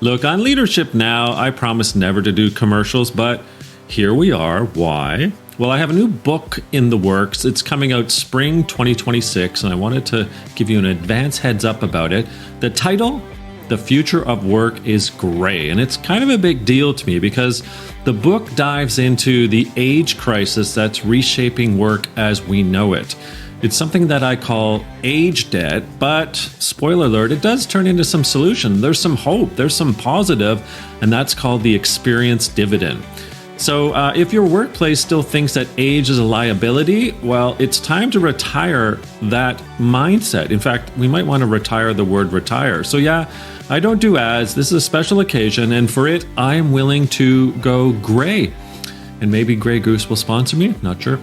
Look, on Leadership Now, I promised never to do commercials, but here we are. Why? Well, I have a new book in the works. It's coming out spring 2026, and I wanted to give you an advance heads up about it. The title, The Future of Work is Gray, and it's kind of a big deal to me because the book dives into the age crisis that's reshaping work as we know it. It's something that I call age debt, but spoiler alert, it does turn into some solution. There's some hope, there's some positive, and that's called the experience dividend. So if your workplace still thinks that age is a liability, well, it's time to retire that mindset. In fact, we might want to retire the word retire. So yeah, I don't do ads. This is a special occasion, and for it, I am willing to go gray. And maybe Grey Goose will sponsor me, not sure.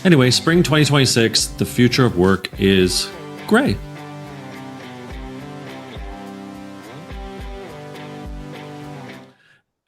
Anyway, spring 2026, the future of work is gray.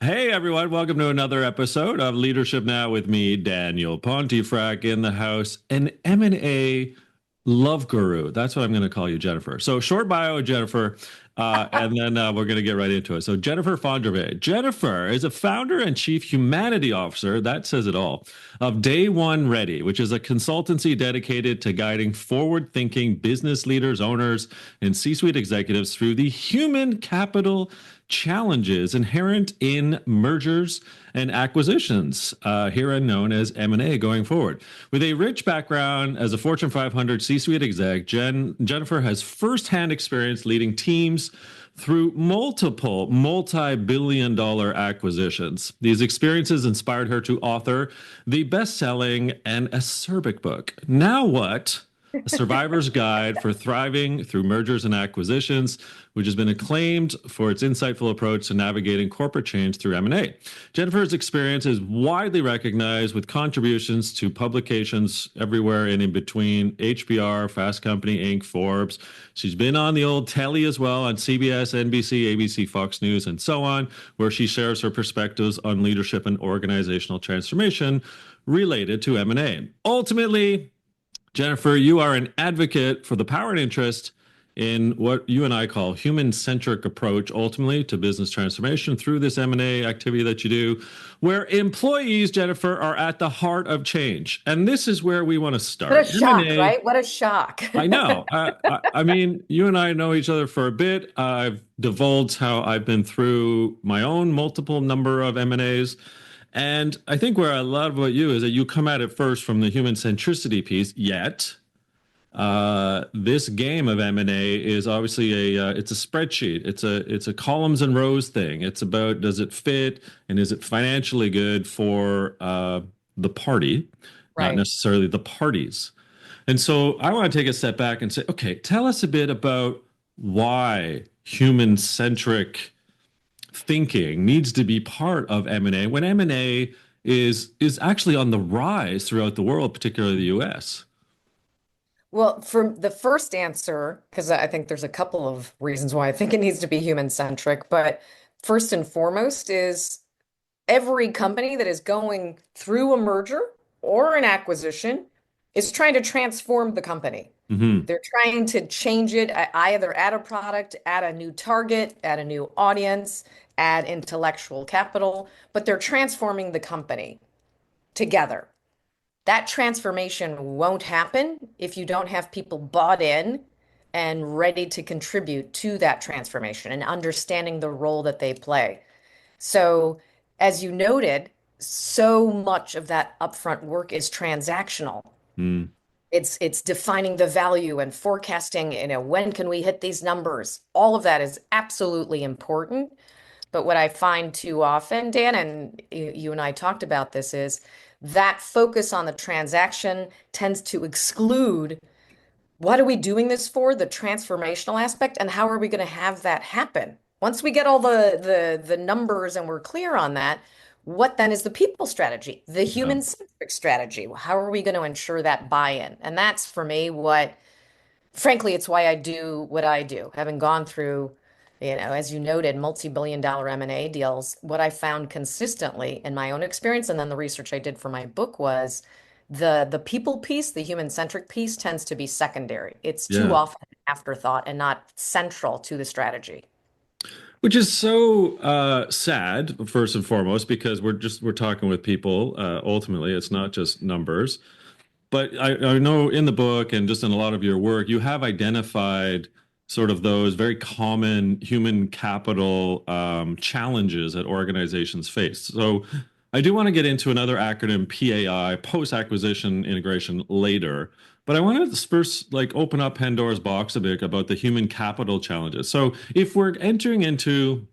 Hey everyone, welcome to another episode of Leadership Now with me, Daniel Pontifrac, in the house, an M&A love guru. That's what I'm going to call you, Jennifer. So short bio, Jennifer, and then we're going to get right into it. So Jennifer Fondrevay. Jennifer is a founder and chief humanity officer, that says it all, of Day1 Ready, which is a consultancy dedicated to guiding forward-thinking business leaders, owners, and C-suite executives through the human capital challenges inherent in mergers and acquisitions, herein known as M&A going forward. With a rich background as a Fortune 500 C-suite exec, Jennifer has firsthand experience leading teams through multiple multi-billion-dollar acquisitions. These experiences inspired her to author the best-selling and acerbic book, Now What? A Survivor's Guide for Thriving Through Mergers and Acquisitions, which has been acclaimed for its insightful approach to navigating corporate change through M&A. Jennifer's experience is widely recognized with contributions to publications everywhere and in between: HBR, Fast Company, Inc., Forbes. She's been on the old telly as well on CBS, NBC, ABC, Fox News, and so on, where she shares her perspectives on leadership and organizational transformation related to M&A. Ultimately, Jennifer, you are an advocate for the power and interest in what you and I call human-centric approach, ultimately, to business transformation through this M&A activity that you do, where employees, Jennifer, are at the heart of change. And this is where we want to start. What a shock, M&A, right? What a shock. I know. I mean, you and I know each other for a bit. I've divulged how I've been through my own multiple number of M&As. And I think where I love about you is that you come at it first from the human centricity piece, yet this game of M&A is obviously it's a spreadsheet. It's a columns and rows thing. It's about, does it fit and is it financially good for the party, not Right. necessarily the parties. And so I want to take a step back and say, okay, tell us a bit about why human-centric thinking needs to be part of M&A when M&A is actually on the rise throughout the world, particularly the US. Well, for the first answer, because I think there's a couple of reasons why I think it needs to be human-centric, but first and foremost is every company that is going through a merger or an acquisition is trying to transform the company. Hmm. They're trying to change it, either add a product, add a new target, add a new audience, add intellectual capital, but they're transforming the company together. That transformation won't happen if you don't have people bought in and ready to contribute to that transformation and understanding the role that they play. So, as you noted, so much of that upfront work is transactional. Mm. It's defining the value and forecasting, when can we hit these numbers? All of that is absolutely important. But what I find too often, Dan, and you and I talked about this, is that focus on the transaction tends to exclude what are we doing this for, the transformational aspect, and how are we going to have that happen? Once we get all the numbers and we're clear on that, what then is the people strategy, the Yeah. human-centric strategy? How are we going to ensure that buy-in? And that's for me what, frankly, it's why I do what I do. Having gone through, as you noted, multi-billion dollar M&A deals, what I found consistently in my own experience and then the research I did for my book was the people piece, the human-centric piece tends to be secondary. It's too Yeah. often an afterthought and not central to the strategy. Which is so sad, first and foremost, because we're talking with people. Ultimately, it's not just numbers. But I know in the book and just in a lot of your work, you have identified sort of those very common human capital challenges that organizations face. So I do want to get into another acronym, PAI, post-acquisition integration, later. But I want to first like open up Pandora's box a bit about the human capital challenges. So if we're entering into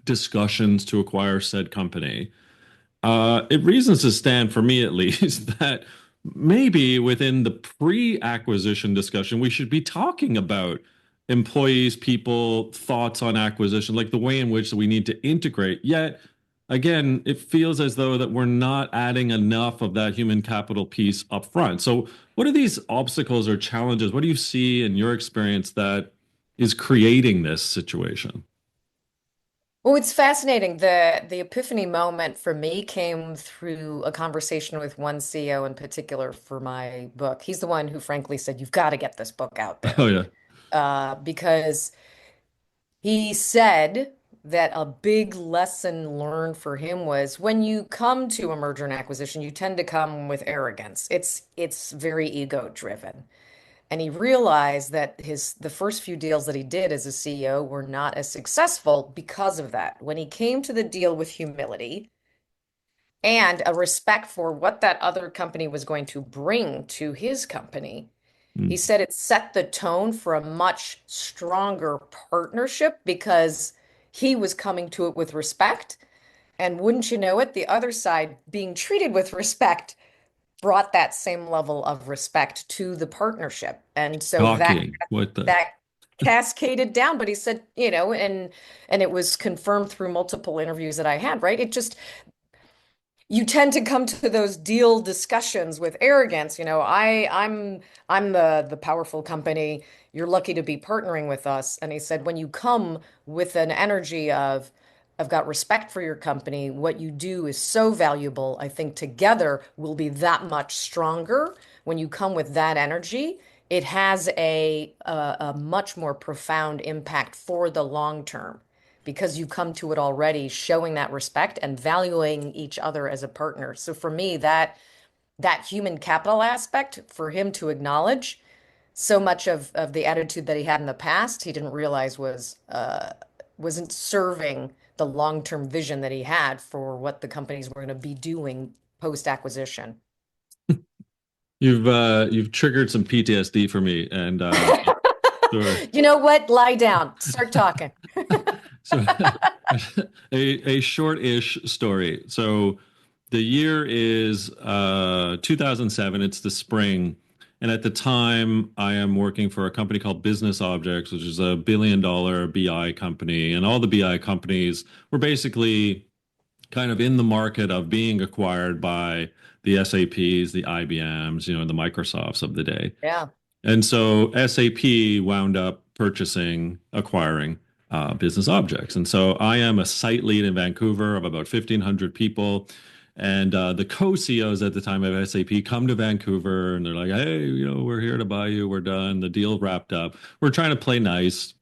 discussions to acquire said company, it reasons to stand for me at least that maybe within the pre-acquisition discussion, we should be talking about employees, people, thoughts on acquisition, like the way in which we need to integrate. Yet, again, it feels as though that we're not adding enough of that human capital piece up front. So, what are these obstacles or challenges? What do you see in your experience that is creating this situation? Well, it's fascinating. The epiphany moment for me came through a conversation with one CEO in particular for my book. He's the one who frankly said, "You've got to get this book out Oh there." yeah. Because he said that a big lesson learned for him was when you come to a merger and acquisition, you tend to come with arrogance. It's very ego driven. And he realized that the first few deals that he did as a CEO were not as successful because of that. When he came to the deal with humility and a respect for what that other company was going to bring to his company, he Mm. said it set the tone for a much stronger partnership because he was coming to it with respect. And wouldn't you know it, the other side being treated with respect brought that same level of respect to the partnership. And so that Shocking. What the? that cascaded down. But he said, and it was confirmed through multiple interviews that I had, right? It just you tend to come to those deal discussions with arrogance. I'm the powerful company. You're lucky to be partnering with us. And he said, when you come with an energy of I've got respect for your company, what you do is so valuable. I think together we'll be that much stronger. When you come with that energy, it has a much more profound impact for the long term because you come to it already showing that respect and valuing each other as a partner. So for me, that human capital aspect for him to acknowledge so much of the attitude that he had in the past, he didn't realize wasn't serving the long-term vision that he had for what the companies were going to be doing post acquisition. You've triggered some PTSD for me, and sure. You know what? Lie down. Start talking. So a short-ish story. So the year is 2007. It's the spring, and at the time, I am working for a company called Business Objects, which is a billion-dollar BI company, and all the BI companies were basically kind of in the market of being acquired by the SAPs, the IBMs, the Microsofts of the day. Yeah. And so SAP wound up acquiring business objects. And so I am a site lead in Vancouver of about 1,500 people. And the co-CEOs at the time of SAP come to Vancouver and they're like, hey, we're here to buy you. We're done. The deal wrapped up. We're trying to play nice.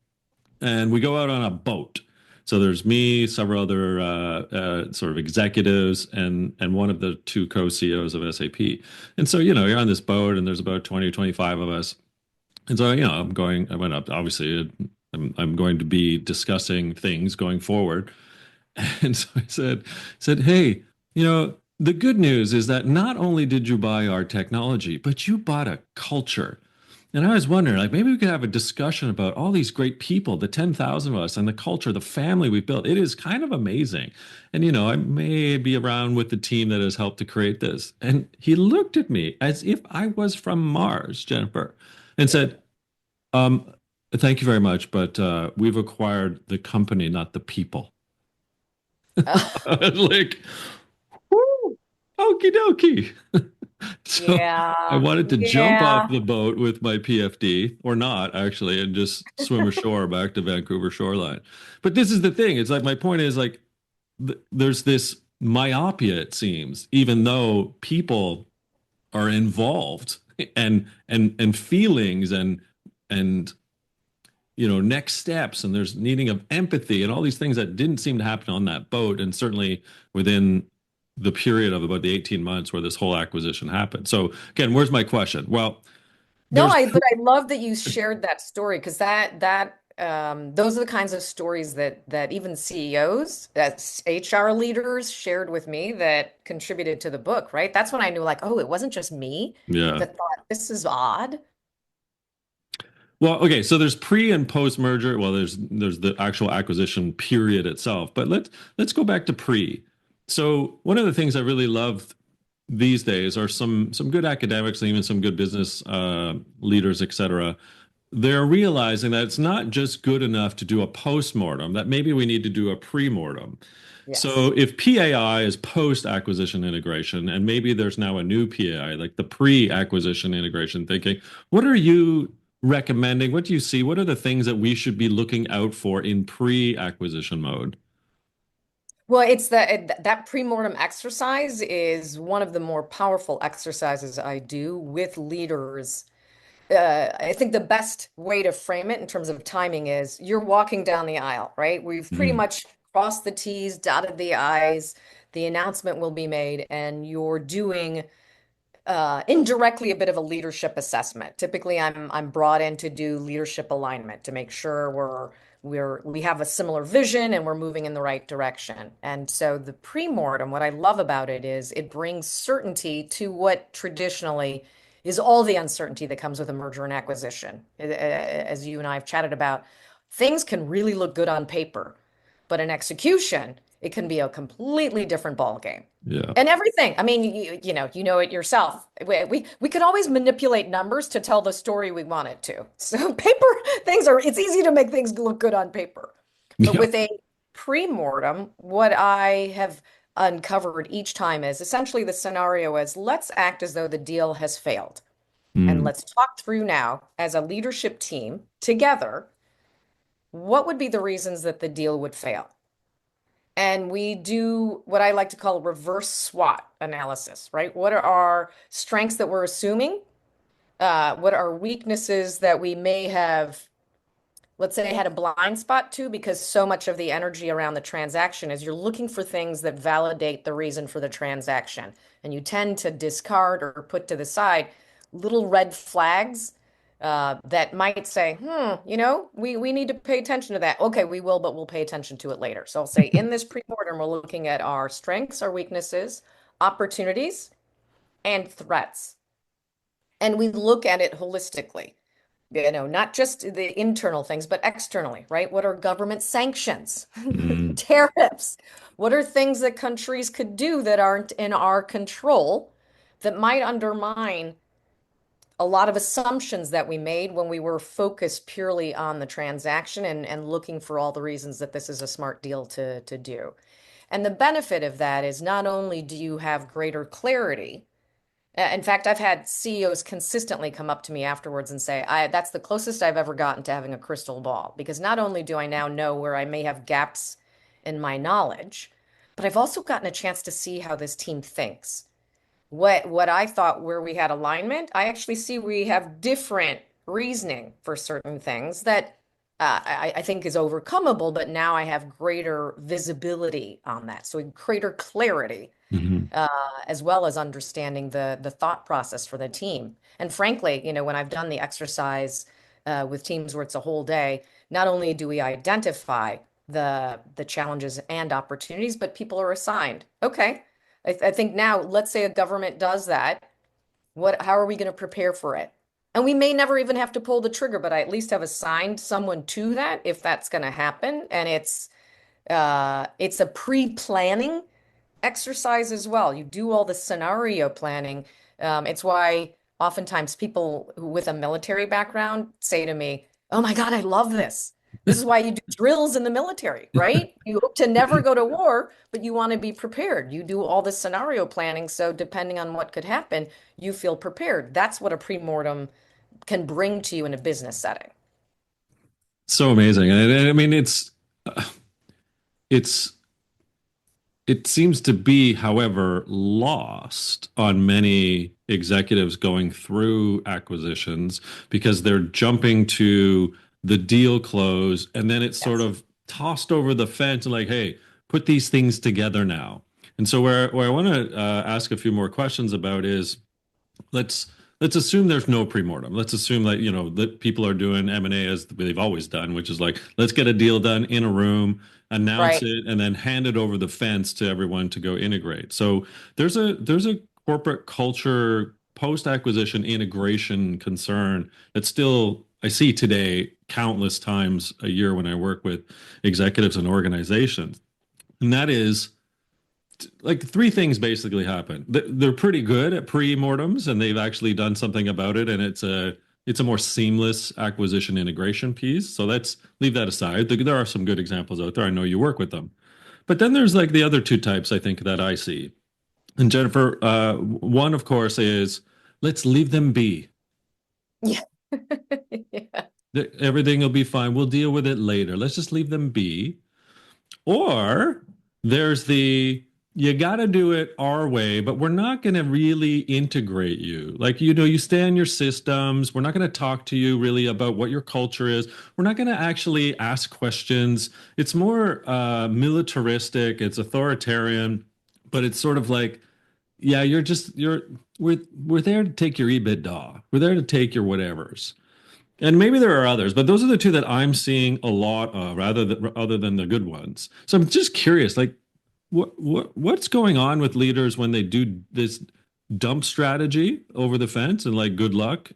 And we go out on a boat. So there's me, several other sort of executives, and one of the two co-CEOs of SAP. And so, you're on this boat, and there's about 20 or 25 of us. And so, I went up, obviously, I'm going to be discussing things going forward. And so I said, hey, the good news is that not only did you buy our technology, but you bought a culture. And I was wondering, like, maybe we could have a discussion about all these great people, the 10,000 of us, and the culture, the family we've built. It is kind of amazing. And, I may be around with the team that has helped to create this. And he looked at me as if I was from Mars, Jennifer, and said, um, thank you very much, but we've acquired the company, not the people. I was like, whoo, okie dokie. So I Yeah. wanted to jump off Yeah. the boat with my PFD, or not actually, and just swim ashore back to Vancouver shoreline. But this is the thing. It's like my point is like there's this myopia, it seems, even though people are involved and feelings and next steps, and there's needing of empathy and all these things that didn't seem to happen on that boat, and certainly within the period of about the 18 months where this whole acquisition happened. So again, where's my question? Well, No, there's but I love that you shared that story because those are the kinds of stories that even CEOs, that HR leaders shared with me that contributed to the book, right? That's when I knew like, oh, it wasn't just me yeah. that thought this is odd. Well, okay, so there's pre and post merger. Well, there's the actual acquisition period itself, but let's go back to pre. So one of the things I really love these days are some good academics and even some good business leaders, et cetera. They're realizing that it's not just good enough to do a post-mortem, that maybe we need to do a pre-mortem. Yes. So if PAI is post-acquisition integration, and maybe there's now a new PAI, like the pre-acquisition integration thinking, what are you recommending? What do you see? What are the things that we should be looking out for in pre-acquisition mode? Well, it's that pre-mortem exercise is one of the more powerful exercises I do with leaders. I think the best way to frame it in terms of timing is you're walking down the aisle, right? We've pretty Mhm. much crossed the T's, dotted the I's, the announcement will be made, and you're doing indirectly a bit of a leadership assessment. Typically, I'm brought in to do leadership alignment to make sure we have a similar vision and we're moving in the right direction. And so the pre-mortem, what I love about it is it brings certainty to what traditionally is all the uncertainty that comes with a merger and acquisition. As you and I have chatted about, things can really look good on paper, but in execution, it can be a completely different ballgame. Yeah. And everything. I mean, you know it yourself. We could always manipulate numbers to tell the story we want it to. So paper things are, it's easy to make things look good on paper. But Yeah. with a pre-mortem, what I have uncovered each time is essentially the scenario is let's act as though the deal has failed. And Mm. let's talk through now as a leadership team together, what would be the reasons that the deal would fail? And we do what I like to call a reverse SWOT analysis, right? What are our strengths that we're assuming? What are weaknesses that we may have, let's say, had a blind spot to because so much of the energy around the transaction is you're looking for things that validate the reason for the transaction. And you tend to discard or put to the side little red flags that might say, we need to pay attention to that. Okay, we will, but we'll pay attention to it later. So I'll say in this pre-mortem, we're looking at our strengths, our weaknesses, opportunities, and threats. And we look at it holistically, not just the internal things, but externally, right? What are government sanctions, Mm. tariffs? What are things that countries could do that aren't in our control that might undermine a lot of assumptions that we made when we were focused purely on the transaction and looking for all the reasons that this is a smart deal to do. And the benefit of that is not only do you have greater clarity, in fact, I've had CEOs consistently come up to me afterwards and say, that's the closest I've ever gotten to having a crystal ball, because not only do I now know where I may have gaps in my knowledge, but I've also gotten a chance to see how this team thinks. What I thought where we had alignment, I actually see we have different reasoning for certain things that I think is overcomable, but now I have greater visibility on that. So greater clarity Mhm. uh, as well as understanding the thought process for the team. And frankly, when I've done the exercise with teams where it's a whole day, not only do we identify the challenges and opportunities, but people are assigned. Okay, I think now let's say a government does that. How are we going to prepare for it? And we may never even have to pull the trigger, but I at least have assigned someone to that if that's going to happen. And it's a pre-planning exercise as well. You do all the scenario planning. It's why oftentimes people with a military background say to me, "Oh my God, I love this. This is why you do drills in the military, right? You hope to never go to war, but you want to be prepared. You do all the scenario planning, so depending on what could happen, you feel prepared. That's what a pre-mortem can bring to you in a business setting. So amazing. And I mean, it's it seems to be, however, lost on many executives going through acquisitions because they're jumping to the deal closed, and then it's sort Yes. of tossed over the fence and like, hey, put these things together now. And so where I want to ask a few more questions about is let's let's assume there's no pre-mortem. Let's assume that that people are doing M&A as they've always done, which is like let's get a deal done in a room, announce Right. it, and then hand it over the fence to everyone to go integrate. So there's a corporate culture post-acquisition integration concern that still I see today countless times a year when I work with executives and organizations. And that is like three things basically happen. They're pretty good at pre-mortems and they've actually done something about it and it's a more seamless acquisition integration piece. So let's leave that aside. There are some good examples out there. I know you work with them. But then there's like the other two types I think that I see. And Jennifer, one of course is let's leave them be. Yeah. Yeah. Everything will be fine. We'll deal with it later. Let's just leave them be. Or there's the you got to do it our way, but we're not going to really integrate you. Like, you stay in your systems. We're not going to talk to you really about what your culture is. We're not going to actually ask questions. It's more militaristic, it's authoritarian, but it's sort of like, yeah, we're there to take your EBITDA. We're there to take your whatevers. And maybe there are others, but those are the two that I'm seeing a lot of, rather than other than the good ones. So I'm just curious, like, what's going on with leaders when they do this dump strategy over the fence and like good luck,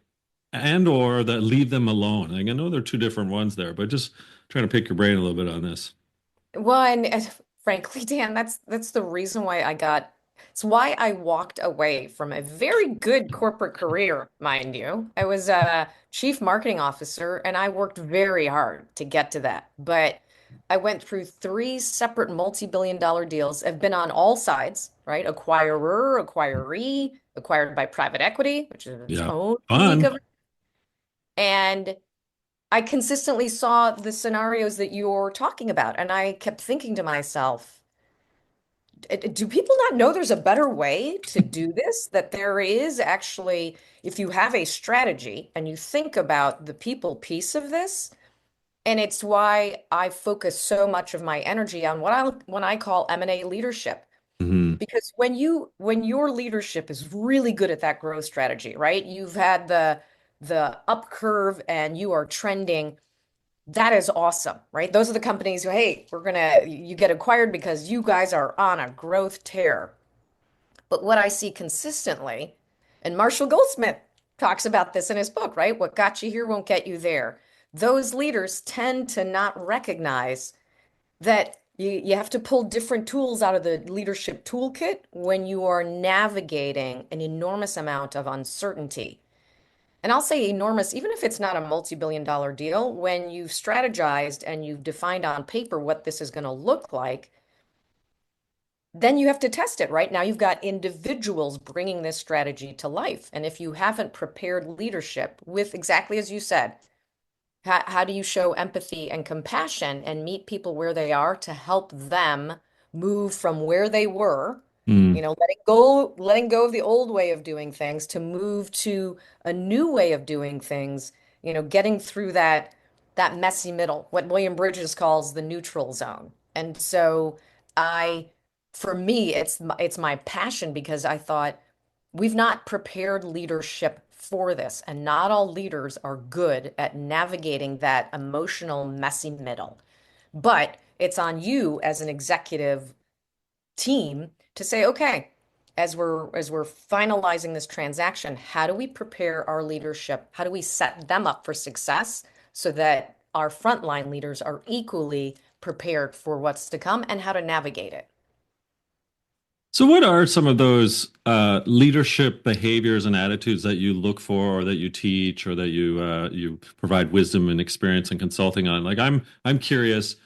and or that leave them alone? Like, I know there are two different ones there, but just trying to pick your brain a little bit on this. Well, and frankly, Dan, that's the reason why it's why I walked away from a very good corporate career, mind you. I was a chief marketing officer and I worked very hard to get to that. But I went through three separate multi-billion dollar deals. I've been on all sides, right? Acquirer, acquiree, acquired by private equity, which is its Yeah, own unique fun. of, and I consistently saw the scenarios that you're talking about, and I kept thinking to myself, do people not know there's a better way to do this? That there is actually, if you have a strategy and you think about the people piece of this, and it's why I focus so much of my energy on when I call M&A leadership. Hmm. Because when your leadership is really good at that growth strategy, right? You've had the up curve and you are trending. That is awesome, right? Those are the companies who, hey, you get acquired because you guys are on a growth tear. But what I see consistently, and Marshall Goldsmith talks about this in his book, right? What got you here won't get you there. Those leaders tend to not recognize that you have to pull different tools out of the leadership toolkit when you are navigating an enormous amount of uncertainty. And I'll say enormous, even if it's not a multi-billion dollar deal, when you've strategized and you've defined on paper what this is going to look like, then you have to test it, right? Now you've got individuals bringing this strategy to life. And if you haven't prepared leadership with exactly as you said, how do you show empathy and compassion and meet people where they are to help them move from where they were, Mm. letting go of the old way of doing things to move to a new way of doing things, getting through that messy middle, what William Bridges calls the neutral zone. And so I, for me, it's my passion because I thought we've not prepared leadership for this, and not all leaders are good at navigating that emotional, messy middle. But it's on you as an executive team to say, okay, as we're finalizing this transaction, how do we prepare our leadership? How do we set them up for success so that our frontline leaders are equally prepared for what's to come and how to navigate it? So, what are some of those leadership behaviors and attitudes that you look for, or that you teach, or that you provide wisdom and experience and consulting on? Like, I'm curious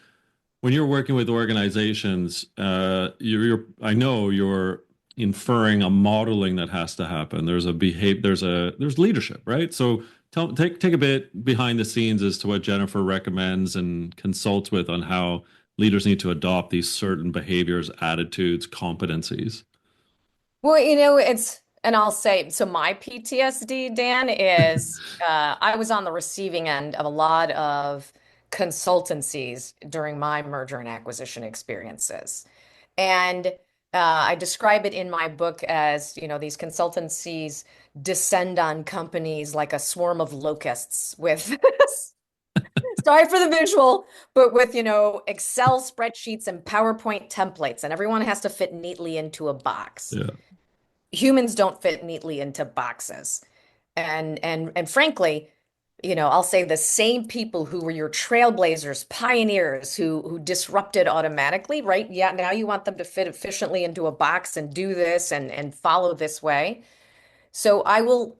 when you're working with organizations, I know you're inferring a modeling that has to happen. There's a behave, there's leadership, right? So, take a bit behind the scenes as to what Jennifer recommends and consults with on how leaders need to adopt these certain behaviors, attitudes, competencies. Well, it's And I'll say, so my PTSD, Dan, is I was on the receiving end of a lot of consultancies during my merger and acquisition experiences. And I describe it in my book as, these consultancies descend on companies like a swarm of locusts with, sorry for the visual, but with, Excel spreadsheets and PowerPoint templates, and everyone has to fit neatly into a box. Yeah. Humans don't fit neatly into boxes. And frankly, I'll say the same people who were your trailblazers, pioneers who disrupted automatically, right? Yeah, now you want them to fit efficiently into a box and do this and follow this way. So I will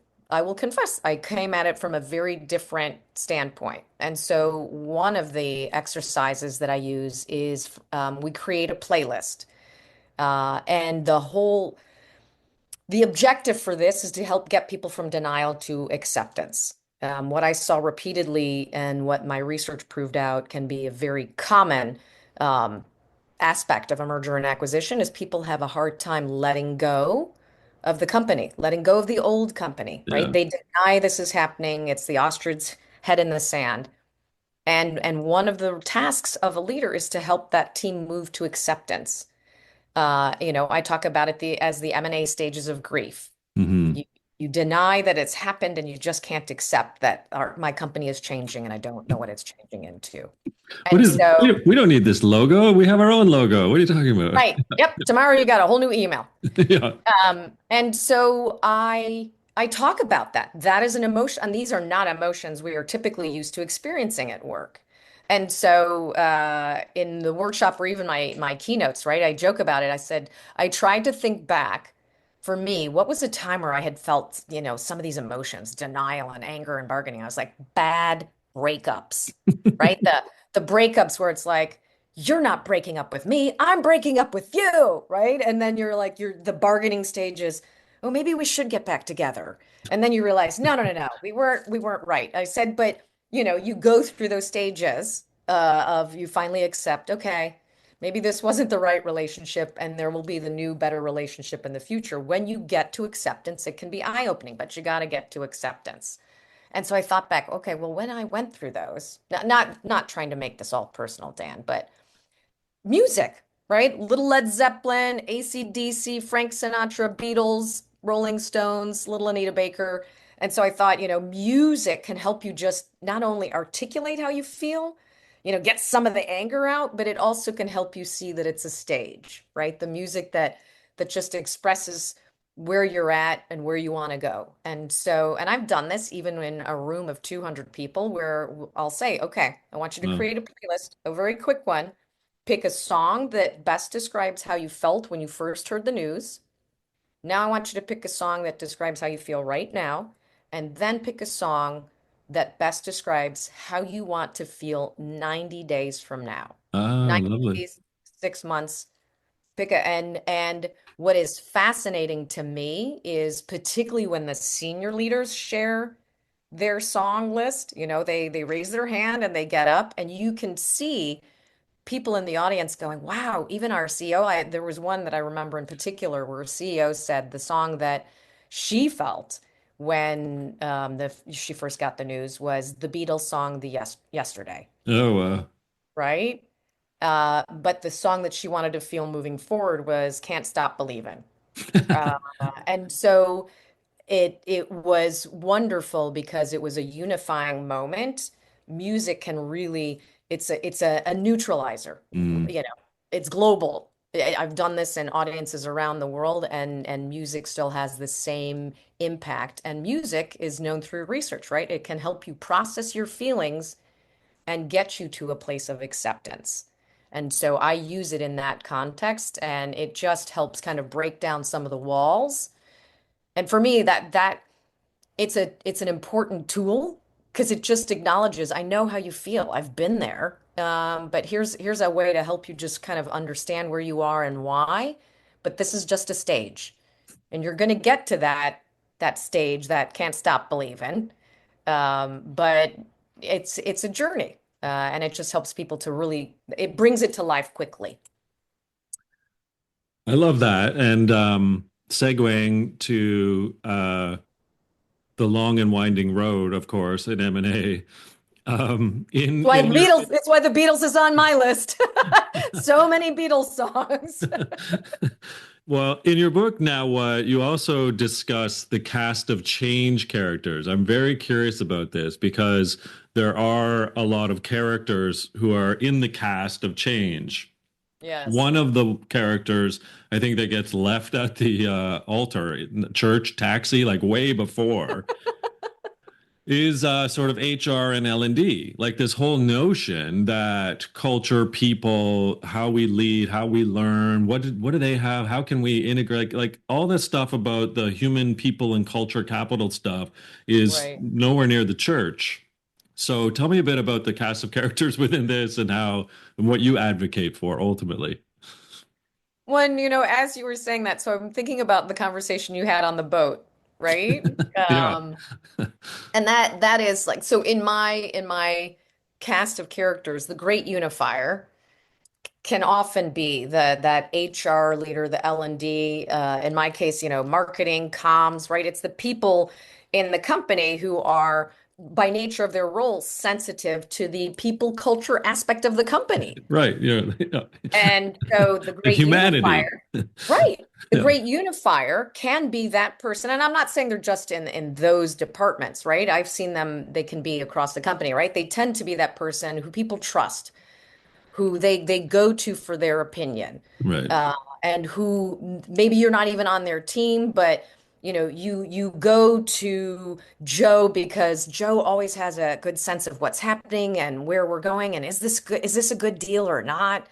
confess, I came at it from a very different standpoint. And so one of the exercises that I use is we create a playlist. And the objective for this is to help get people from denial to acceptance. What I saw repeatedly and what my research proved out can be a very common um, aspect of a merger and acquisition is people have a hard time letting go of the company, letting go of the old company, right? Yeah. They deny this is happening. It's the ostrich head in the sand. And one of the tasks of a leader is to help that team move to acceptance. I talk about it as the M&A stages of grief. Hmm. You deny that it's happened and you just can't accept that my company is changing and I don't know what it's changing into. What And is, so, we don't need this logo. We have our own logo. What are you talking about? right, yep, tomorrow you got a whole new email. Yeah. And so I talk about that. That is an emotion, and these are not emotions we are typically used to experiencing at work. And so in the workshop or even my keynotes, right, I joke about it. I said I tried to think back for me, what was a time where I had felt, some of these emotions, denial and anger and bargaining. I was like bad breakups, right? The breakups where it's like, you're not breaking up with me, I'm breaking up with you, right? And then you're like, the bargaining stage is, oh, maybe we should get back together. And then you realize, no, no, no, no, we weren't right. I said, but you go through those stages of you finally accept, okay, maybe this wasn't the right relationship, and there will be the new, better relationship in the future. When you get to acceptance, it can be eye-opening, but you got to get to acceptance. And so I thought back, okay, well, when I went through those, not trying to make this all personal, Dan, but music, right? Little Led Zeppelin, AC/DC, Frank Sinatra, Beatles, Rolling Stones, Little Anita Baker. And so I thought, music can help you just not only articulate how you feel, get some of the anger out, but it also can help you see that it's a stage, right? The music that just expresses where you're at and where you want to go. And I've done this even in a room of 200 people where I'll say, okay, I want you to Wow. create a playlist, a very quick one. Pick a song that best describes how you felt when you first heard the news. Now I want you to pick a song that describes how you feel right now, and then pick a song that best describes how you want to feel 90 days from now. Ah, 90 lovely. days, 6 months. And what is fascinating to me is particularly when the senior leaders share their song list, they raise their hand and they get up, and you can see people in the audience going, wow, even our CEO. There was one that I remember in particular where a CEO said the song that she felt when she first got the news was the Beatles song, Yesterday, Oh, wow. right? But the song that she wanted to feel moving forward was Can't Stop Believing. Uh, and so it was wonderful because it was a unifying moment. Music can really, it's a neutralizer. Mm. You know, it's global. I've done this in audiences around the world, and music still has the same impact. And music is known through research, right? It can help you process your feelings and get you to a place of acceptance. And so I use it in that context, and it just helps kind of break down some of the walls. And for me, that it's an important tool because it just acknowledges, I know how you feel. I've been there. But here's a way to help you just kind of understand where you are and why. But this is just a stage. And you're going to get to that stage that can't stop believing. But it's a journey. And it just helps people to really, it brings it to life quickly. I love that. And segueing to the long and winding road, of course, in M&A. In your It's why the Beatles is on my list. So many Beatles songs. well, in your book now, what you also discuss the cast of change characters. I'm very curious about this because there are a lot of characters who are in the cast of change. Yes. One of the characters, I think, that gets left at the altar in the church taxi, like way before, is sort of HR and L&D. Like this whole notion that culture, people, how we lead, how we learn, what do they have? How can we integrate? Like all this stuff about the human, people, and culture capital stuff is Right. nowhere near the church. So tell me a bit about the cast of characters within this and how and what you advocate for ultimately. When, as you were saying that, so I'm thinking about the conversation you had on the boat, right? Yeah. Um, and that is like, so in my cast of characters, the great unifier can often be that HR leader, the L&D, in my case, marketing, comms, right? It's the people in the company who are, by nature of their role, sensitive to the people culture aspect of the company. Right. Yeah. Yeah. And so the The great humanity. unifier, right? The Yeah. great unifier can be that person. And I'm not saying they're just in those departments, right? I've seen them, they can be across the company, right? They tend to be that person who people trust, who they go to for their opinion, Right. uh, and who maybe you're not even on their team, but you go to Joe because Joe always has a good sense of what's happening and where we're going, and is this good? Is this a good deal or not?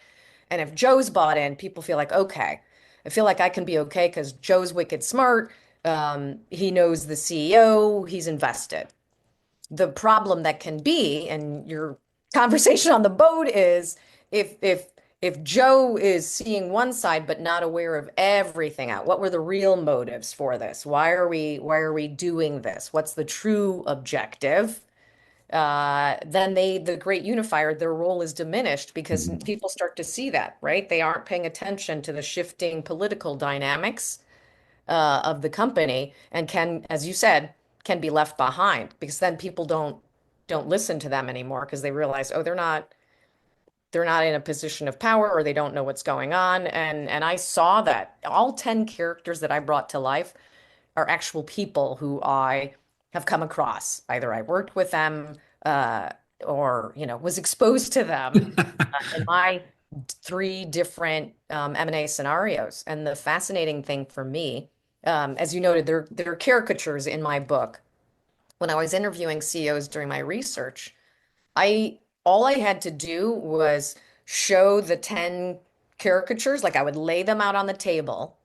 And if Joe's bought in, people feel like, okay, I feel like I can be okay because Joe's wicked smart. He knows the CEO, he's invested. The problem that can be, and your conversation on the boat is if Joe is seeing one side but not aware of everything out, what were the real motives for this? Why are we doing this? What's the true objective? Then the great unifier, their role is diminished because Mhm. people start to see that, right? They aren't paying attention to the shifting political dynamics of the company and can, as you said, can be left behind because then people don't listen to them anymore because they realize, oh, they're not in a position of power or they don't know what's going on. And I saw that all 10 characters that I brought to life are actual people who I have come across. Either I worked with them uh, or was exposed to them in my three different M&A scenarios. And the fascinating thing for me, as you noted, there are caricatures in my book. When I was interviewing CEOs during my research, I all I had to do was show the 10 caricatures, like I would lay them out on the table,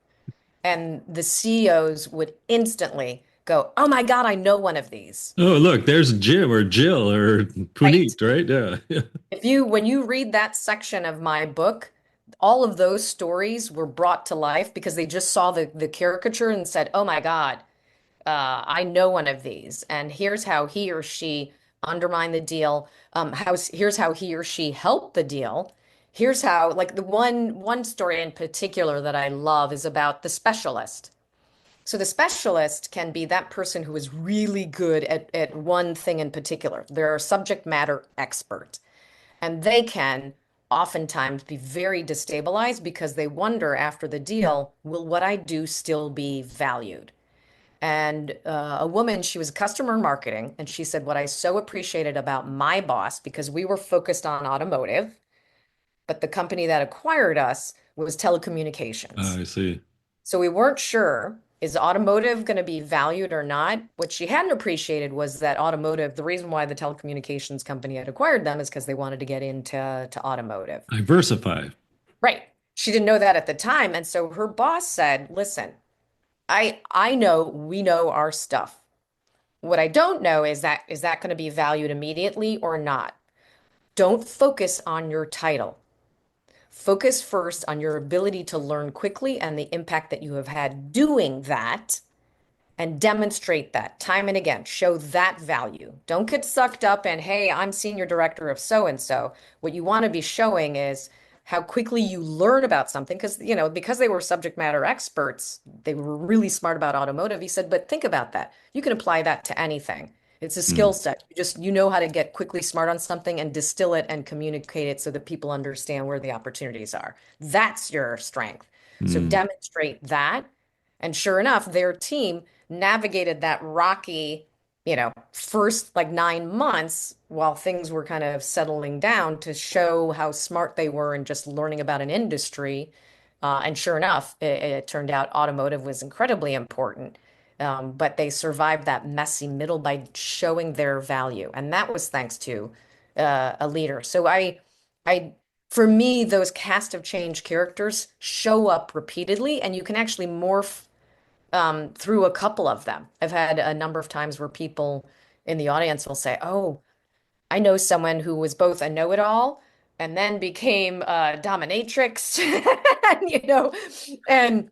and the CEOs would instantly go, "Oh my God, I know one of these." Oh, look, there's Jim or Jill or Right. Puneet, right? Yeah. Yeah. When you read that section of my book, all of those stories were brought to life because they just saw the caricature and said, "Oh my God, I know one of these, and here's how he or she undermined the deal. Here's how he or she helped the deal. Here's how, like the one story in particular that I love is about the specialist. So the specialist can be that person who is really good at one thing in particular. They're a subject matter expert, and they can oftentimes be very destabilized because they wonder after the deal, will what I do still be valued? And a woman, she was customer marketing, and she said, what I so appreciated about my boss, because we were focused on automotive, but the company that acquired us was telecommunications. I see. So we weren't sure, is automotive going to be valued or not? What she hadn't appreciated was that automotive, the reason why the telecommunications company had acquired them is because they wanted to get into automotive. Diversify. Right. She didn't know that at the time. And so her boss said, listen, I know we know our stuff. What I don't know is that going to be valued immediately or not? Don't focus on your title. Focus first on your ability to learn quickly and the impact that you have had doing that and demonstrate that time and again. Show that value. Don't get sucked up in, hey, I'm senior director of so and so. What you want to be showing is how quickly you learn about something. Because, because they were subject matter experts, they were really smart about automotive. He said, but think about that. You can apply that to anything. It's a skill Mm, set. You know how to get quickly smart on something and distill it and communicate it so that people understand where the opportunities are. That's your strength. So mm, demonstrate that. And sure enough, their team navigated that rocky, first like 9 months while things were kind of settling down to show how smart they were in just learning about an industry. And sure enough, it turned out automotive was incredibly important. But they survived that messy middle by showing their value. And that was thanks to a leader. I, for me, those cast of change characters show up repeatedly, and you can actually morph through a couple of them. I've had a number of times where people in the audience will say, "Oh, I know someone who was both a know-it-all and then became a dominatrix," and and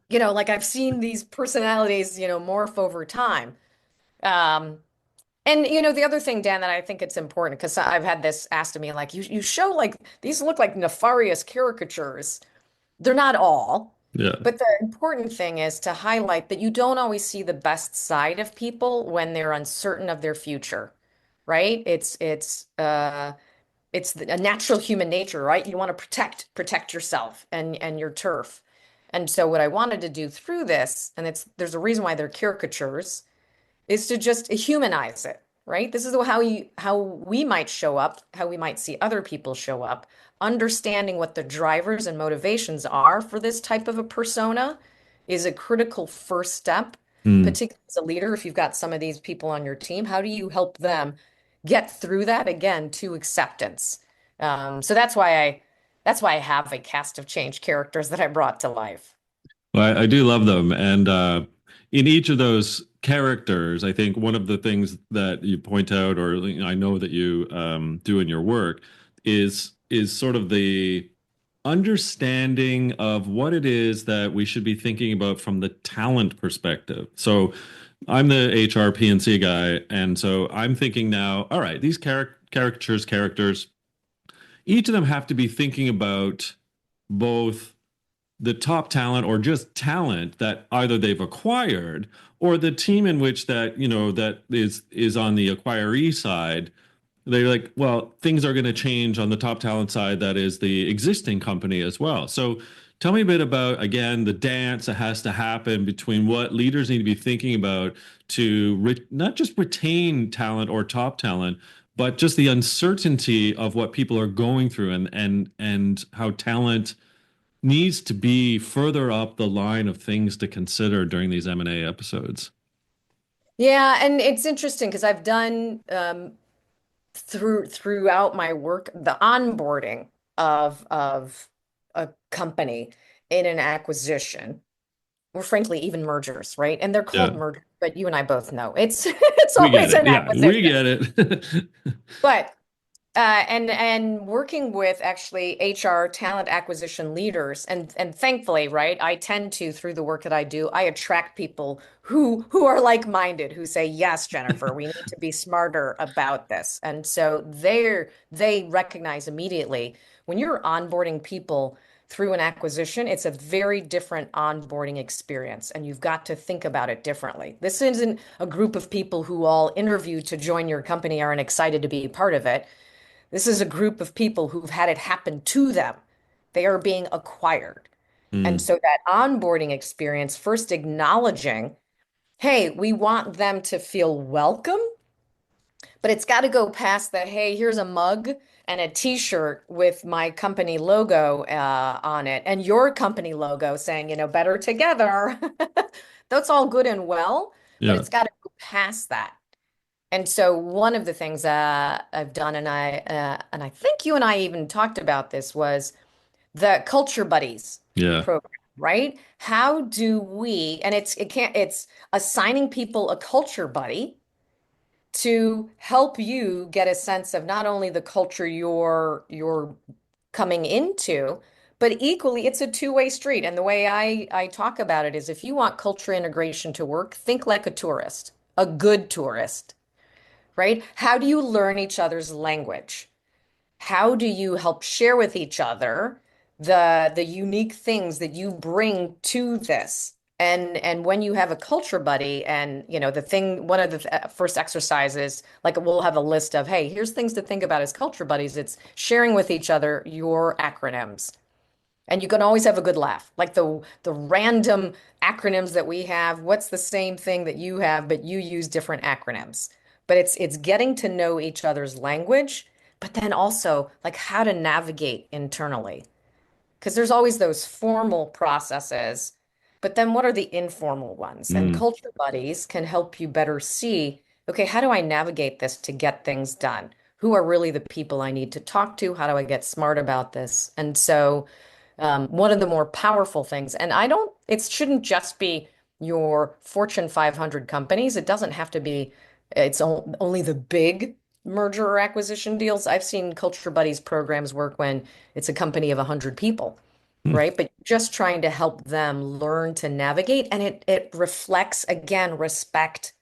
like I've seen these personalities, morph over time. Um, and the other thing, Dan, that I think it's important because I've had this asked of me, like you show like these look like nefarious caricatures. They're not all. yeah. But the important thing is to highlight that you don't always see the best side of people when they're uncertain of their future, right? It's a natural human nature, right? You want to protect yourself and your turf. And so what I wanted to do through this, and there's a reason why they're caricatures, is to just humanize it, right? This is how we might show up, how we might see other people show up. Understanding what the drivers and motivations are for this type of a persona is a critical first step, Mm. particularly as a leader. If you've got some of these people on your team, how do you help them get through that again to acceptance? So that's why I have a cast of change characters that I brought to life. Well, I do love them. And in each of those characters, I think one of the things that you point out, or I know that you do in your work, is sort of the understanding of what it is that we should be thinking about from the talent perspective. So I'm the HR PNC guy, and so I'm thinking now, all right, these characters, each of them have to be thinking about both the top talent or just talent that either they've acquired or the team in which that is on the acquiree side. They're like, well, things are going to change on the top talent side, that is the existing company as well. So tell me a bit about, again, the dance that has to happen between what leaders need to be thinking about to not just retain talent or top talent, but just the uncertainty of what people are going through, and how talent needs to be further up the line of things to consider during these M&A episodes. Yeah, and it's interesting because I've done throughout my work the onboarding of a company in an acquisition, or frankly even mergers, right? And they're called Yeah, mergers, but you and I both know it's we get always it. an Yeah, we acquisition. get it. But and working with actually HR talent acquisition leaders, and thankfully, right, I tend to, through the work that I do, I attract people who are like-minded, who say, yes, Jennifer, we need to be smarter about this. And so they recognize immediately when you're onboarding people through an acquisition, it's a very different onboarding experience, and you've got to think about it differently. This isn't a group of people who all interview to join your company are and excited to be a part of it. This is a group of people who've had it happen to them. They are being acquired. And Mm, so that onboarding experience, first acknowledging, hey, we want them to feel welcome, but it's got to go past the, hey, here's a mug and a t-shirt with my company logo on it and your company logo saying, better together. That's all good and well, but yeah, it's got to go past that. And so one of the things I've done, and I think you and I even talked about this, was the Culture Buddies yeah. program, right? How do we, and it's assigning people a culture buddy to help you get a sense of not only the culture you're coming into, but equally it's a two-way street. And the way I talk about it is if you want culture integration to work, think like a tourist, a good tourist, right? How do you learn each other's language? how do you help share with each other the unique things that you bring to this? And when you have a culture buddy, and the thing, one of the first exercises, like we'll have a list of, hey, here's things to think about as culture buddies. It's sharing with each other your acronyms. And you can always have a good laugh. Like the random acronyms that we have, what's the same thing that you have, but you use different acronyms. But it's getting to know each other's language, but then also like how to navigate internally. Because there's always those formal processes, but then what are the informal ones? And Mm. culture buddies can help you better see, okay, how do I navigate this to get things done? Who are really the people I need to talk to? How do I get smart about this? And so one of the more powerful things, and it shouldn't just be your Fortune 500 companies. It doesn't have to be, only the big merger or acquisition deals. I've seen Culture Buddies programs work when it's a company of 100 people, Mm. right? But just trying to help them learn to navigate. And it reflects, again, respect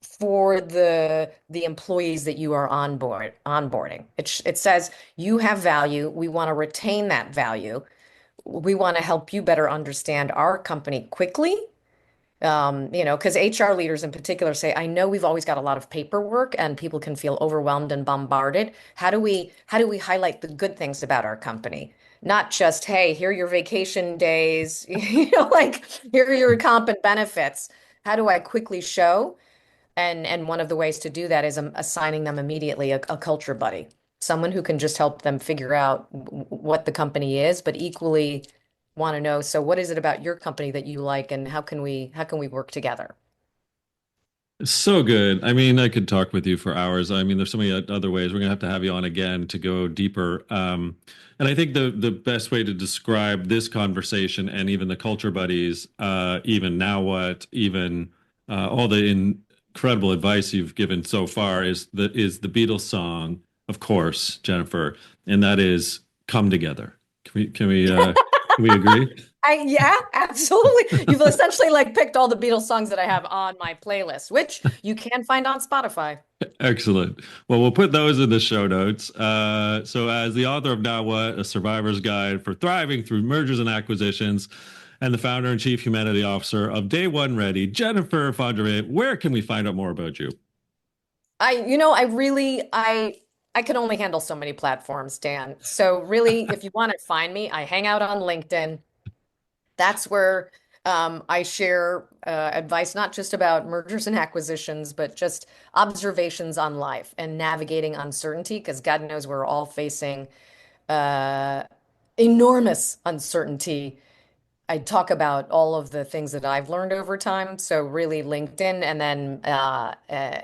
for the employees that you are onboarding. It says you have value. We want to retain that value. We want to help you better understand our company quickly. Because HR leaders in particular say, I know we've always got a lot of paperwork and people can feel overwhelmed and bombarded. How do we highlight the good things about our company? Not just, hey, here are your vacation days, like here are your comp and benefits. How do I quickly show? And one of the ways to do that is assigning them immediately a culture buddy, someone who can just help them figure out what the company is, but equally want to know, so what is it about your company that you like, and how can we work together? So good. I mean, I could talk with you for hours. I mean, there's so many other ways. We're gonna have you on again to go deeper. And I think the best way to describe this conversation and even the culture buddies, even now what, even all the incredible advice you've given so far is the Beatles song, of course, Jennifer, and that is "Come Together." Can we agree? Yeah, absolutely. You've essentially like picked all the Beatles songs that I have on my playlist, which you can find on Spotify. Excellent. Well, we'll put those in the show notes. So, as the author of Now What, A Survivor's Guide for Thriving Through Mergers and Acquisitions, and the founder and chief humanity officer of Day1 Ready, Jennifer Fondrevay, where can we find out more about you? I can only handle so many platforms, Dan. So really, if you want to find me, I hang out on LinkedIn. That's where I share advice, not just about mergers and acquisitions, but just observations on life and navigating uncertainty, because God knows we're all facing uh, enormous uncertainty. I talk about all of the things that I've learned over time. So really LinkedIn. And then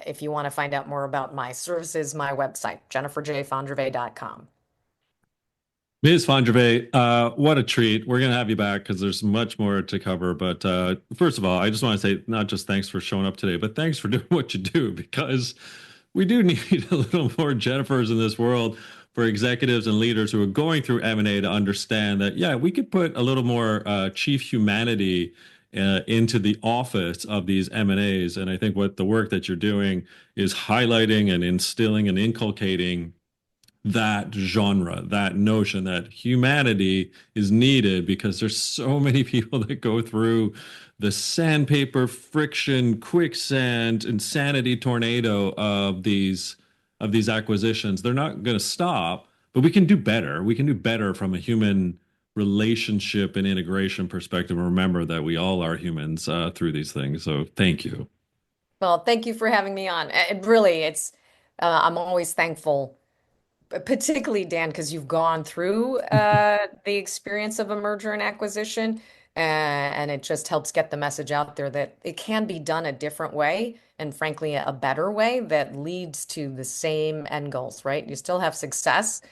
if you want to find out more about my services, my website, jenniferjfondrevay.com. Ms. Fondrevay, what a treat. We're going to have you back because there's much more to cover. But first of all, I just want to say not just thanks for showing up today, but thanks for doing what you do, because we do need a little more Jennifers in this world for executives and leaders who are going through M&A to understand that, yeah, we could put a little more chief humanity into the office of these M&As. And I think what the work that you're doing is highlighting and instilling and inculcating that genre, that notion that humanity is needed, because there's so many people that go through the sandpaper, friction, quicksand, insanity tornado of these acquisitions. They're not going to stop, but we can do better. We can do better from a human relationship and integration perspective. And remember that we all are humans through these things. So thank you. Well, thank you for having me on. I'm always thankful, particularly Dan, because you've gone through the experience of a merger and acquisition, and it just helps get the message out there that it can be done a different way, and frankly, a better way that leads to the same end goals, right? You still have success,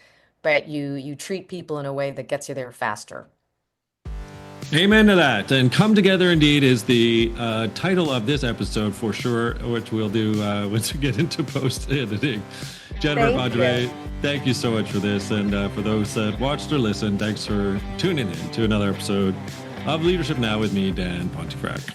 but you treat people in a way that gets you there faster. Amen to that. And Come Together Indeed is the title of this episode for sure, which we'll do once we get into post editing. Jennifer Thank Fondrevay, you. thank you so much for this. And for those that watched or listened, thanks for tuning in to another episode of Leadership Now with me, Dan Pontefract.